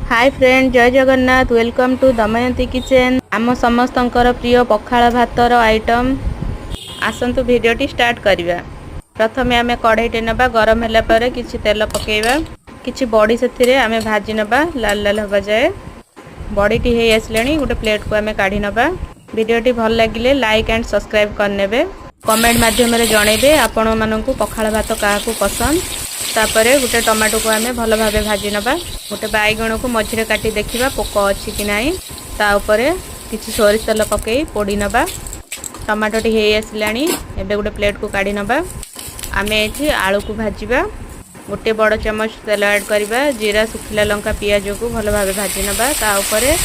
हाय friend, जय Jagannath. Welcome to Damayanti kitchen. आम समस्तंकर प्रिय पखाल भातर आइटम। आसंतु भिडियोटी स्टार्ट करिबा। प्रथमे आमे कढ़ाईटे नबा, गरम होला परे किछि तेल पकेइबा, किछि बड़ी सेथिरे आमे भाजी नबा लाल लाल होबा जाए। बड़ीटी हे आसलेनी, गोटे प्लेट को आमे काढी नबा। भिडियोटी भल लागिले लाइक एंड सब्सक्राइब करनेबे। कमेंट माध्यम रे जणेबे आपण माननकु पखाल भात काहाकू पसंद। तापरे गोटे टमाटो को आमे भल भाबे भाजी नबा। गोटे बैगण को मझिरे काटी देखिबा पोक अछि कि नाही। ता ऊपरे किछि सोरिष तेल पकेई पोड़ी नबा। टमाटोटी हे आसलानी, एबे गोटे प्लेट को काढी नबा। आमे एठी आलू को भाजीबा। गोटे बड़ चम्मच तेल ऐड करबा। जीरा, सुखिला लंका, पियाज को भल भाबे भाजी नबा। ता ऊपरे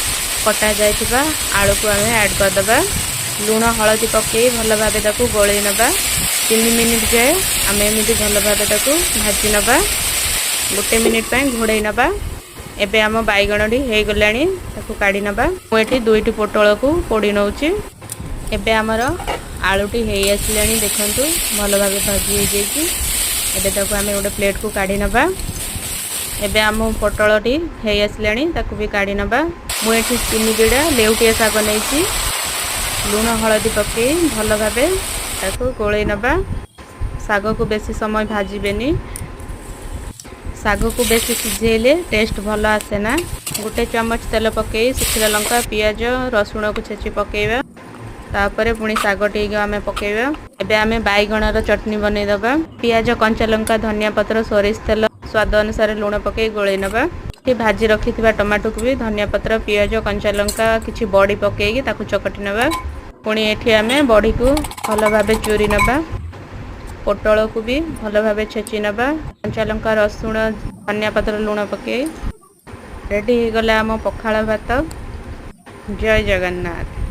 कटा जायथिबा आलू को आमे ऐड कर दबा। लूण हळदी पकेई भल भाबे ताकू गोळेई नबा। 3 मिनिट जाए आमे एमिति भल भाबे ताकू भाजी नबा। गोटे मिनिट पय घोड़ेई नबा। एबे आम बैगणटी हे गलानी, ताकू काढी नबा। मु एठी दुईटी पोटल को पोड़ी नउची। एबे हमर आलूटी हे आसलानी, देखंतु भल भाबे भाजी हे जेकी। एबे ताकू आमे गोटे प्लेट को काढी नबा। एबे आम पोटलटी हे आसलानी, ताकू भी काढी नबा। मु एठी 3 बिडा लेउटिया साग नेची। लूण हळदी पकेई भल भाबे ताकू गोळेई नबा। साग को बेसी समय भाजीबेनी, साग को बेसी सिझेले टेस्ट भल आसे ना। गोटे चम्मच तेल पकेई सुखिला लंका, पियाज, रसुण को छेची पकेइबा। तापरे पुणी सागटी आमे पकेइबा। एबे आमे बैगणर चटनी बनै दबा। पियाज, कंचा लंका, धनिया पत्र, सोरिष तेल, स्वाद अनुसार लूण पकेई गोळेई नबा। कि भाजी रखिथिबा टमाटो को भी धनिया पत्र, पियाज, कंचा लंका, किछि बड़ी पकेई ताकू चकटी नबा। पुणी एठी आमे बड़ी को भल भाबे चूरी नबा। पोटल को भी भल भाबे छेची नबा। कंचा लंका, रसुण, धनिया पत्र, लूण पकेई रेडी हो गला आम पखाल भात। जय जगन्नाथ।